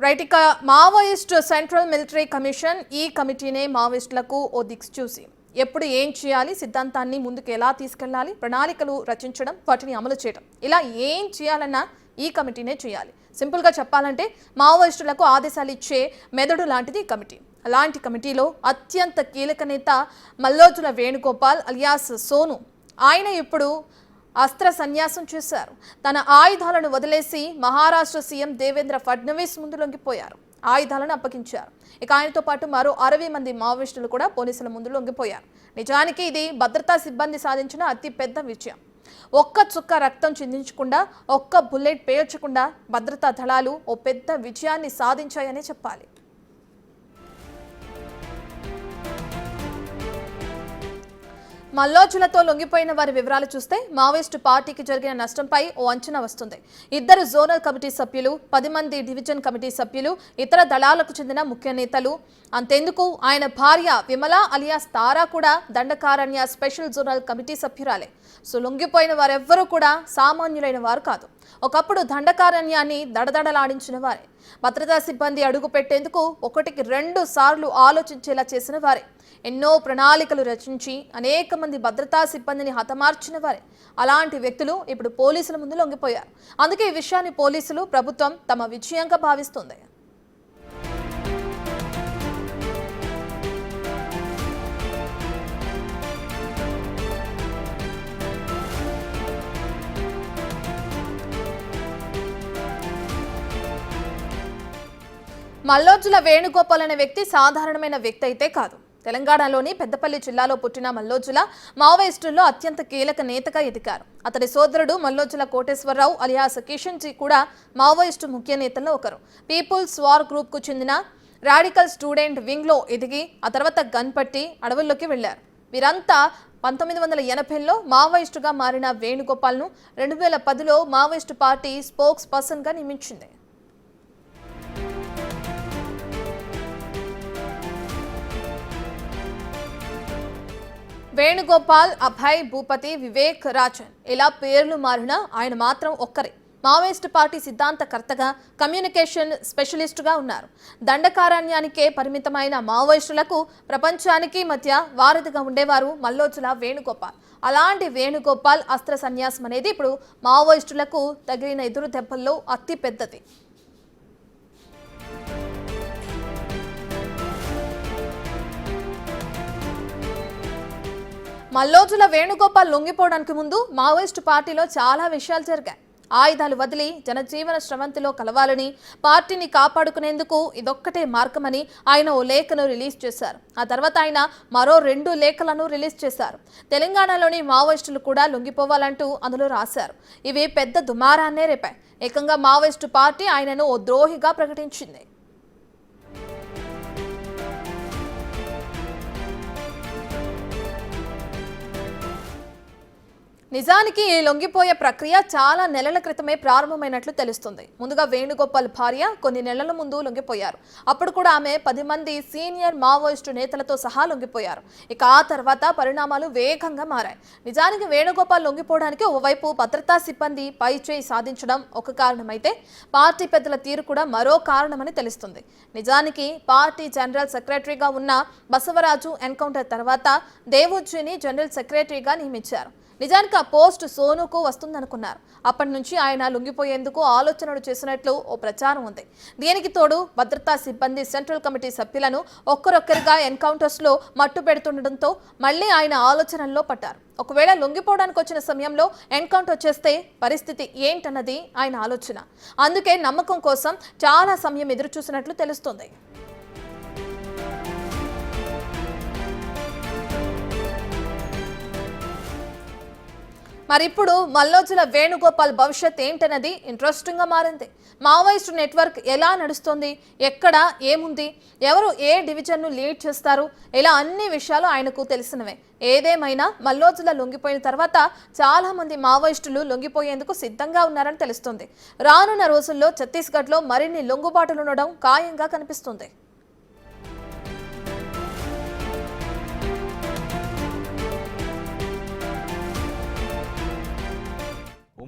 Right ఇక Maoist central military commission ఈ కమిటీనే మావోయిస్టులకు ఓ దిక్సూచి ఎప్పుడు ఏం చేయాలి, సిద్ధాంతాన్ని ముందుకు ఎలా తీసుకెళ్లాలి, ప్రణాళికలు రచించడం, వాటిని అమలు చేయడం, ఇలా ఏం చేయాలన్నా ఈ కమిటీనే చేయాలి. సింపుల్గా చెప్పాలంటే మావోయిస్టులకు ఆదేశాలు ఇచ్చే మెదడు లాంటిది ఈ కమిటీ. అలాంటి కమిటీలో అత్యంత కీలక నేత మల్లోజుల వేణుగోపాల్ అలియాస్ సోను. ఆయన ఇప్పుడు అస్త్ర సన్యాసం చేశారు. తన ఆయుధాలను వదిలేసి మహారాష్ట్ర సీఎం దేవేంద్ర ఫడ్నవీస్ ముందు లొంగిపోయారు. ఆయుధాలను అప్పగించారు. ఇక ఆయనతో పాటు మరో 60 మంది మావోయిస్టులు కూడా పోలీసుల ముందు లొంగిపోయారు. నిజానికి ఇది భద్రతా సిబ్బంది సాధించిన అతి పెద్ద విజయం. ఒక్క చుక్క రక్తం చిందించకుండా, ఒక్క బుల్లెట్ పేల్చకుండా భద్రతా దళాలు ఓ పెద్ద విజయాన్ని సాధించాయనే చెప్పాలి. మల్లోజులతో లొంగిపోయిన వారి వివరాలు చూస్తే మావోయిస్టు పార్టీకి జరిగిన నష్టంపై ఓ అంచనా వస్తుంది. 2 జోనల్ కమిటీ సభ్యులు, 10 మంది డివిజన్ కమిటీ సభ్యులు, ఇతర దళాలకు చెందిన ముఖ్య నేతలు. అంతెందుకు ఆయన భార్య విమల అలియాస్ తారా కూడా దండకారణ్య స్పెషల్ జోనల్ కమిటీ సభ్యురాలే. సో లొంగిపోయిన వారెవ్వరూ కూడా సామాన్యులైన వారు కాదు. ఒకప్పుడు దండకారణ్యాన్ని దడదడలాడించిన వారే. భద్రతా సిబ్బంది అడుగు పెట్టేందుకు 1కి 2 సార్లు ఆలోచించేలా చేసిన వారే. ఎన్నో ప్రణాళికలు రచించి అనేక మంది భద్రతా సిబ్బందిని హతమార్చిన వారే. అలాంటి వ్యక్తులు ఇప్పుడు పోలీసుల ముందు లొంగిపోయారు. అందుకే ఈ విషయాన్ని పోలీసులు, ప్రభుత్వం తమ విజయంగా భావిస్తుంది. మల్లోజుల వేణుగోపాల్ అనే వ్యక్తి సాధారణమైన వ్యక్తి అయితే కాదు. తెలంగాణలోని పెద్దపల్లి జిల్లాలో పుట్టిన మల్లోజుల మావోయిస్టుల్లో అత్యంత కీలక నేతగా ఎదిగారు. అతడి సోదరుడు మల్లోజుల కోటేశ్వరరావు అలియాస్ కిషన్ జీ కూడా మావోయిస్టు ముఖ్య నేతల్లో ఒకరు. పీపుల్స్ వార్ గ్రూప్ కు చెందిన రాడికల్ స్టూడెంట్ వింగ్ లో ఎదిగి ఆ తర్వాత గన్ పట్టి అడవుల్లోకి వెళ్లారు. వీరంతా 1980లో మావోయిస్టుగా మారిన వేణుగోపాల్ను 2010లో మావోయిస్టు పార్టీ స్పోక్స్ పర్సన్ గా నియమించింది. వేణుగోపాల్, అభయ్, భూపతి, వివేక్, రాజన్ ఇలా పేర్లు మారినా ఆయన మాత్రం ఒక్కరే. మావోయిస్టు పార్టీ సిద్ధాంతకర్తగా, కమ్యూనికేషన్ స్పెషలిస్టుగా ఉన్నారు. దండకారణ్యానికే పరిమితమైన మావోయిస్టులకు ప్రపంచానికి మధ్య వారధిగా ఉండేవారు మల్లోజుల వేణుగోపాల్. అలాంటి వేణుగోపాల్ అస్త్ర సన్యాసం అనేది ఇప్పుడు మావోయిస్టులకు తగిలిన ఎదురు దెబ్బల్లో అతి పెద్దది. మల్లోజుల వేణుగోపాల్ లొంగిపోవడానికి ముందు మావోయిస్టు పార్టీలో చాలా విషయాలు జరిగాయి. ఆయుధాలు వదిలి జనజీవన స్రవంతిలో కలవాలని, పార్టీని కాపాడుకునేందుకు ఇదొక్కటే మార్గమని ఆయన ఓ లేఖను రిలీజ్ చేశారు. ఆ తర్వాత ఆయన మరో 2 లేఖలను రిలీజ్ చేశారు. తెలంగాణలోని మావోయిస్టులు కూడా లొంగిపోవాలంటూ అందులో రాశారు. ఇవి పెద్ద దుమారాన్నే రేపాయి. ఏకంగా మావోయిస్టు పార్టీ ఆయనను ఓ ద్రోహిగా ప్రకటించింది. నిజానికి ఈ లొంగిపోయే ప్రక్రియ చాలా నెలల క్రితమే ప్రారంభమైనట్లు తెలుస్తుంది. ముందుగా వేణుగోపాల్ భార్య కొన్ని నెలల ముందు లొంగిపోయారు. అప్పుడు కూడా ఆమె 10 మంది సీనియర్ మావోయిస్టు నేతలతో సహా లొంగిపోయారు. ఇక ఆ తర్వాత పరిణామాలు వేగంగా మారాయి. నిజానికి వేణుగోపాల్ లొంగిపోవడానికి ఓవైపు భద్రతా సిబ్బంది పైచేయి సాధించడం ఒక కారణమైతే, పార్టీ పెద్దల తీరు కూడా మరో కారణమని తెలుస్తుంది. నిజానికి పార్టీ జనరల్ సెక్రటరీగా ఉన్న బసవరాజు ఎన్కౌంటర్ తర్వాత దేవోజీని జనరల్ సెక్రటరీగా నియమించారు. నిజానికి ఆ పోస్ట్ సోనుకు వస్తుందనుకున్నారు. అప్పటి నుంచి ఆయన లొంగిపోయేందుకు ఆలోచనలు చేసినట్లు ఓ ప్రచారం ఉంది. దీనికి తోడు భద్రతా సిబ్బంది సెంట్రల్ కమిటీ సభ్యులను ఒక్కరొక్కరిగా ఎన్కౌంటర్స్లో మట్టు పెడుతుండటంతో మళ్లీ ఆయన ఆలోచనల్లో పడ్డారు. ఒకవేళ లొంగిపోవడానికి వచ్చిన సమయంలో ఎన్కౌంటర్ చేస్తే పరిస్థితి ఏంటన్నది ఆయన ఆలోచన. అందుకే నమ్మకం కోసం చాలా సమయం ఎదురు చూసినట్లు తెలుస్తోంది. మరి ఇప్పుడు మల్లోజుల వేణుగోపాల్ భవిష్యత్ ఏంటన్నది ఇంట్రెస్టింగ్గా మారింది. మావోయిస్టు నెట్వర్క్ ఎలా నడుస్తుంది, ఎక్కడ ఏముంది, ఎవరు ఏ డివిజన్ను లీడ్ చేస్తారు, ఇలా అన్ని విషయాలు ఆయనకు తెలిసినవే. ఏదేమైనా మల్లోజుల లొంగిపోయిన తర్వాత చాలా మంది మావోయిస్టులు లొంగిపోయేందుకు సిద్ధంగా ఉన్నారని తెలుస్తుంది. రానున్న రోజుల్లో ఛత్తీస్గఢ్లో మరిన్ని లొంగుబాటులు ఉండడం ఖాయంగా కనిపిస్తుంది.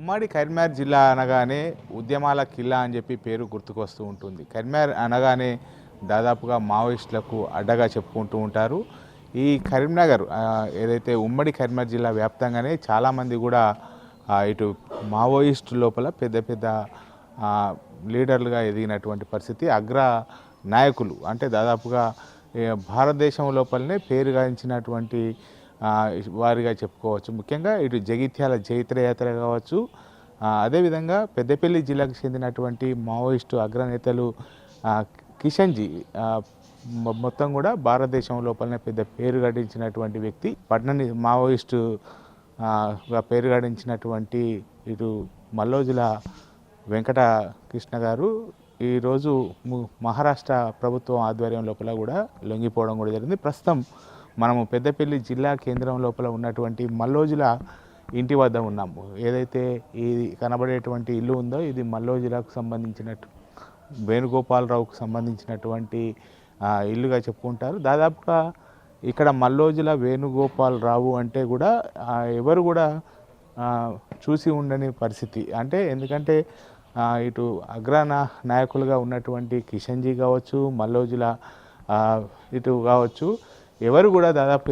ఉమ్మడి కరీంనగర్ జిల్లా అనగానే ఉద్యమాల కిల్లా అని చెప్పి పేరు గుర్తుకొస్తూ ఉంటుంది. కరీంనగర్ అనగానే దాదాపుగా మావోయిస్టులకు అడ్డగా చెప్పుకుంటూ ఉంటారు. ఈ కరీంనగర్ ఏదైతే ఉమ్మడి కరీంనగర్ జిల్లా వ్యాప్తంగానే చాలామంది కూడా ఇటు మావోయిస్టు లోపల పెద్ద పెద్ద లీడర్లుగా ఎదిగినటువంటి పరిస్థితి. అగ్ర నాయకులు అంటే దాదాపుగా భారతదేశం లోపలనే పేరు గాంచినటువంటి వారిగా చెప్పుకోవచ్చు. ముఖ్యంగా ఇటు జగిత్యాల జైత్రయాత్ర కావచ్చు, అదేవిధంగా పెద్దపల్లి జిల్లాకు చెందినటువంటి మావోయిస్టు అగ్రనేతలు కిషన్జీ మొత్తం కూడా భారతదేశం లోపలనే పెద్ద పేరు గడించినటువంటి వ్యక్తి. పట్నని మావోయిస్టుగా పేరు గడించినటువంటి ఇటు మల్లోజుల వెంకట కృష్ణ గారు ఈరోజు మహారాష్ట్ర ప్రభుత్వం ఆధ్వర్యం లోపల కూడా లొంగిపోవడం కూడా జరిగింది. ప్రస్తుతం మనము పెద్దపల్లి జిల్లా కేంద్రం లోపల ఉన్నటువంటి మల్లోజుల ఇంటి వద్ద ఉన్నాము. ఏదైతే ఈ కనబడేటువంటి ఇల్లు ఉందో ఇది మల్లోజులకు సంబంధించినట్టు వేణుగోపాలరావుకు సంబంధించినటువంటి ఇల్లుగా చెప్పుకుంటారు. దాదాపుగా ఇక్కడ మల్లోజుల వేణుగోపాలరావు అంటే కూడా ఎవరు కూడా చూసి ఉండని పరిస్థితి. అంటే ఎందుకంటే ఇటు నాయకులుగా ఉన్నటువంటి కిషన్జీ కావచ్చు, మల్లోజుల ఇటు కావచ్చు, ఎవరు కూడా దాదాపు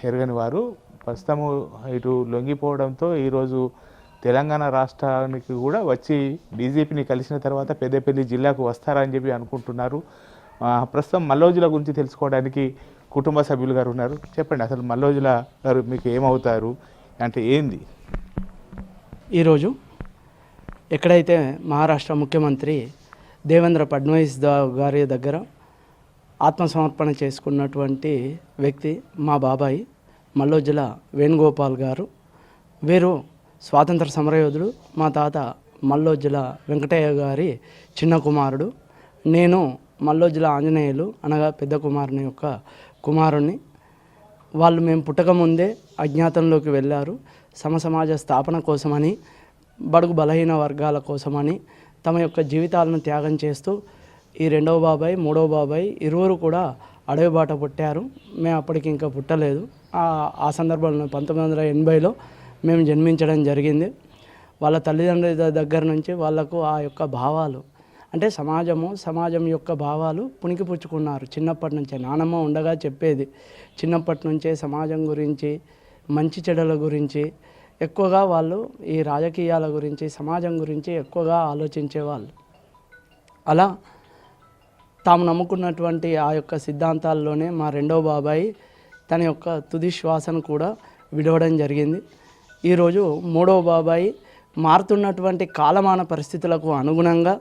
ఎరగని వారు ప్రస్తుతము ఇటు లొంగిపోవడంతో ఈరోజు తెలంగాణ రాష్ట్రానికి కూడా వచ్చి డీజీపీని కలిసిన తర్వాత పెద్దపల్లి జిల్లాకు వస్తారని చెప్పి అనుకుంటున్నారు. ప్రస్తుతం మల్లోజుల గురించి తెలుసుకోవడానికి కుటుంబ సభ్యులు గారు ఉన్నారు. చెప్పండి, అసలు మల్లోజుల గారు మీకు ఏమవుతారు, అంటే ఏంది? ఈరోజు ఎక్కడైతే మహారాష్ట్ర ముఖ్యమంత్రి దేవేంద్ర ఫడ్నవీస్ గారి దగ్గర ఆత్మసమర్పణ చేసుకున్నటువంటి వ్యక్తి మా బాబాయ్ మల్లోజుల వేణుగోపాల్ గారు. వీరు స్వాతంత్ర సమరయోధుడు. మా తాత మల్లోజుల వెంకటయ్య గారి చిన్న కుమారుడు. నేను మల్లోజుల ఆంజనేయులు అనగా పెద్ద కుమారుని యొక్క కుమారుణ్ణి. వాళ్ళు మేము పుట్టకముందే అజ్ఞాతంలోకి వెళ్ళారు. సమసమాజ స్థాపన కోసమని, బడుగు బలహీన వర్గాల కోసమని తమ యొక్క జీవితాలను త్యాగం చేస్తూ ఈ రెండవ బాబాయ్, మూడవ బాబాయ్ ఇరువురు కూడా అడవి బాట పుట్టారు. మేము అప్పటికి ఇంకా పుట్టలేదు. ఆ సందర్భంలో 1980లో మేము జన్మించడం జరిగింది. వాళ్ళ తల్లిదండ్రుల దగ్గర నుంచి వాళ్ళకు ఆ యొక్క భావాలు అంటే సమాజం యొక్క భావాలు పుణికిపుచ్చుకున్నారు. చిన్నప్పటి నుంచే నానమ్మ ఉండగా చెప్పేది. చిన్నప్పటి నుంచే సమాజం గురించి, మంచి చెడుల గురించి ఎక్కువగా వాళ్ళు ఈ రాజకీయాల గురించి, సమాజం గురించి ఎక్కువగా ఆలోచించేవాళ్ళు. అలా తాము నమ్ముకున్నటువంటి ఆ యొక్క సిద్ధాంతాల్లోనే మా రెండవ బాబాయి తన యొక్క తుది శ్వాసను కూడా విడవడం జరిగింది. ఈరోజు మూడవ బాబాయి మారుతున్నటువంటి కాలమాన పరిస్థితులకు అనుగుణంగా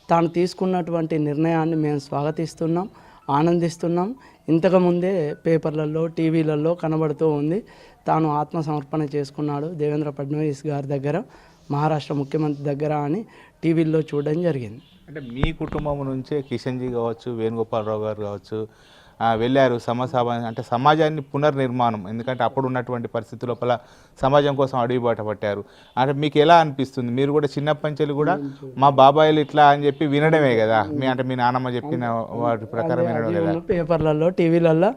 తాను తీసుకున్నటువంటి నిర్ణయాన్ని మేము స్వాగతిస్తున్నాం, ఆనందిస్తున్నాం. ఇంతకుముందే పేపర్లలో, టీవీలలో కనబడుతూ ఉంది. తాను ఆత్మసమర్పణ చేసుకున్నాడు దేవేంద్ర ఫడ్నవీస్ గారి దగ్గర, మహారాష్ట్ర ముఖ్యమంత్రి దగ్గర అని టీవీల్లో చూడడం జరిగింది. అంటే మీ కుటుంబం నుంచే కిషన్జీ కావచ్చు, వేణుగోపాలరావు గారు కావచ్చు వెళ్ళారు అంటే సమాజాన్ని పునర్నిర్మాణం, ఎందుకంటే అప్పుడు ఉన్నటువంటి పరిస్థితి లోపల సమాజం కోసం అడుగుబాట పట్టారు. అంటే మీకు ఎలా అనిపిస్తుంది? మీరు కూడా చిన్నప్పటి నుంచి కూడా మా బాబాయిలు ఇట్లా అని చెప్పి వినడమే కదా, అంటే మీ నాన్నమ్మ చెప్పిన వాటి ప్రకారం వినడం కదా? పేపర్లలో, టీవీలలో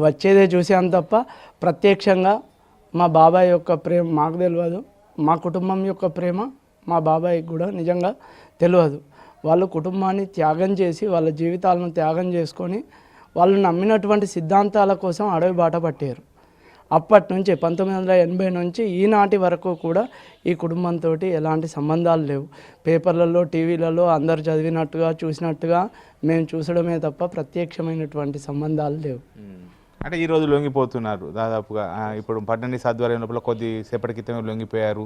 వచ్చేదే చూసాం తప్ప ప్రత్యక్షంగా మా బాబాయ్ యొక్క ప్రేమ మాకు తెలియదు. మా కుటుంబం యొక్క ప్రేమ మా బాబాయ్కి కూడా నిజంగా తెలియదు. వాళ్ళు కుటుంబాన్ని త్యాగం చేసి, వాళ్ళ జీవితాలను త్యాగం చేసుకొని వాళ్ళు నమ్మినటువంటి సిద్ధాంతాల కోసం అడవి బాట పట్టారు. అప్పటి నుంచి 1980 నుంచి ఈనాటి వరకు కూడా ఈ కుటుంబంతో ఎలాంటి సంబంధాలు లేవు. పేపర్లలో, టీవీలలో అందరు చదివినట్టుగా, చూసినట్టుగా మేము చూసడమే తప్ప ప్రత్యక్షమైనటువంటి సంబంధాలు లేవు. అంటే ఈరోజు లొంగిపోతున్నారు దాదాపుగా. ఇప్పుడు ఫడ్నవీస్ ఆధ్వర్యం లోపల కొద్దిసేపటి క్రితమే లొంగిపోయారు.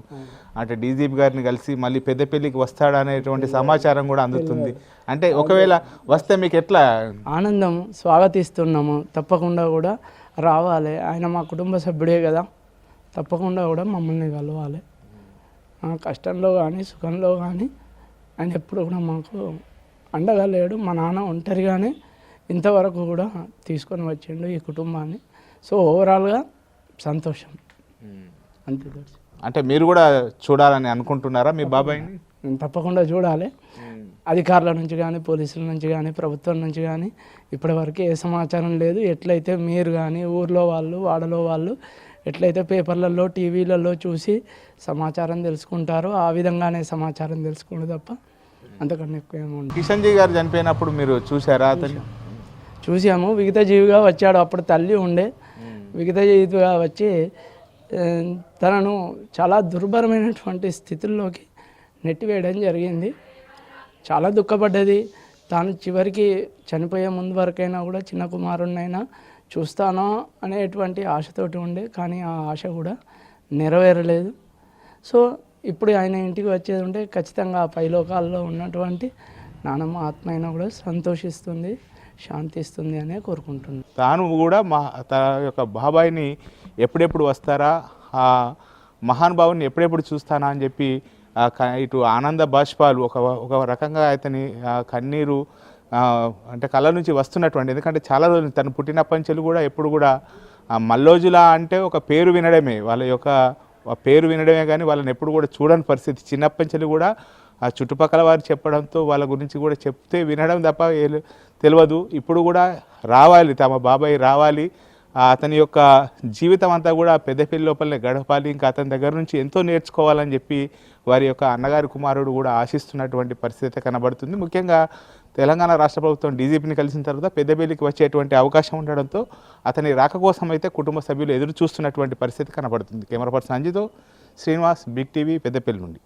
అంటే డీజీపీ గారిని కలిసి మళ్ళీ పెద్దపల్లికి వస్తాడనేటువంటి సమాచారం కూడా అందుతుంది. అంటే ఒకవేళ వస్తే మీకు ఎట్లా? ఆనందం, స్వాగతిస్తున్నాము. తప్పకుండా కూడా రావాలి. ఆయన మా కుటుంబ సభ్యుడే కదా, తప్పకుండా కూడా మమ్మల్ని కలవాలి. కష్టంలో కానీ, సుఖంలో కానీ ఆయన ఎప్పుడు కూడా మాకు అండగా లేడు. మా నాన్న ఒంటరిగానే ఇంతవరకు కూడా తీసుకొని వచ్చిండు ఈ కుటుంబాన్ని. సో ఓవరాల్గా సంతోషం అంతే. అంటే మీరు కూడా చూడాలని అనుకుంటున్నారా మీ బాబాయ్ని? తప్పకుండా చూడాలి. అధికారుల నుంచి కానీ, పోలీసుల నుంచి కానీ, ప్రభుత్వం నుంచి కానీ ఇప్పటివరకు ఏ సమాచారం లేదు. ఎట్లయితే మీరు కానీ ఊర్లో వాళ్ళు, వాడలో వాళ్ళు ఎట్లయితే పేపర్లలో టీవీలలో చూసి సమాచారం తెలుసుకుంటారో ఆ విధంగానే సమాచారం తెలుసుకుంటే తప్ప అంతకన్నా ఎక్కువ ఏమి ఉండదు. కిషన్ జీ గారు చనిపోయినప్పుడు మీరు చూసారా అతన్ని? చూసాము. విగతజీవిగా వచ్చాడు. అప్పుడు తల్లి ఉండే విగతజీవిగా వచ్చి తనను చాలా దుర్భరమైనటువంటి స్థితుల్లోకి నెట్టివేయడం జరిగింది. చాలా దుఃఖపడ్డది. తాను చివరికి చనిపోయే ముందు వరకైనా కూడా చిన్న కుమారుడినైనా చూస్తానో అనేటువంటి ఆశతోటి ఉండే, కానీ ఆ ఆశ కూడా నెరవేరలేదు. సో ఇప్పుడు ఆయన ఇంటికి వచ్చేది ఉంటే ఖచ్చితంగా ఆ పైలోకాల్లో ఉన్నటువంటి నానమ్మ ఆత్మ అయినా కూడా సంతోషిస్తుంది, శాంతిస్తుంది అనే కోరుకుంటున్నాను. తాను కూడా తన యొక్క బాబాయిని ఎప్పుడెప్పుడు వస్తారా, ఆ మహానుభావుని ఎప్పుడెప్పుడు చూస్తానా అని చెప్పి ఇటు ఆనంద బాష్పాలు ఒక రకంగా అతని కన్నీరు అంటే కళ్ళ నుంచి వస్తున్నటువంటి, ఎందుకంటే చాలా రోజులు తను పుట్టినప్పటి నుంచి కూడా ఎప్పుడు కూడా మల్లోజుల అంటే ఒక పేరు వినడమే, వాళ్ళ యొక్క పేరు వినడమే కానీ వాళ్ళని ఎప్పుడు కూడా చూడని పరిస్థితి. చిన్నప్పటి నుంచి కూడా ఆ చుట్టుపక్కల వారు చెప్పడంతో వాళ్ళ గురించి కూడా చెప్తే వినడం తప్ప తెలియదు. ఇప్పుడు కూడా రావాలి, తమ బాబాయ్ రావాలి, అతని యొక్క జీవితం అంతా కూడా పెద్దపల్లి లోపలనే గడపాలి, ఇంకా అతని దగ్గర నుంచి ఎంతో నేర్చుకోవాలని చెప్పి వారి యొక్క అన్నగారి కుమారుడు కూడా ఆశిస్తున్నటువంటి పరిస్థితి కనబడుతుంది. ముఖ్యంగా తెలంగాణ రాష్ట్ర ప్రభుత్వం డీజీపీని కలిసిన తర్వాత పెద్దపల్లికి వచ్చేటువంటి అవకాశం ఉండడంతో అతని రాక కోసం అయితే కుటుంబ సభ్యులు ఎదురు చూస్తున్నటువంటి పరిస్థితి కనబడుతుంది. కెమెరా పర్సన్ అంజితో శ్రీనివాస్, బిగ్ టీవీ, పెద్దపల్లి నుండి.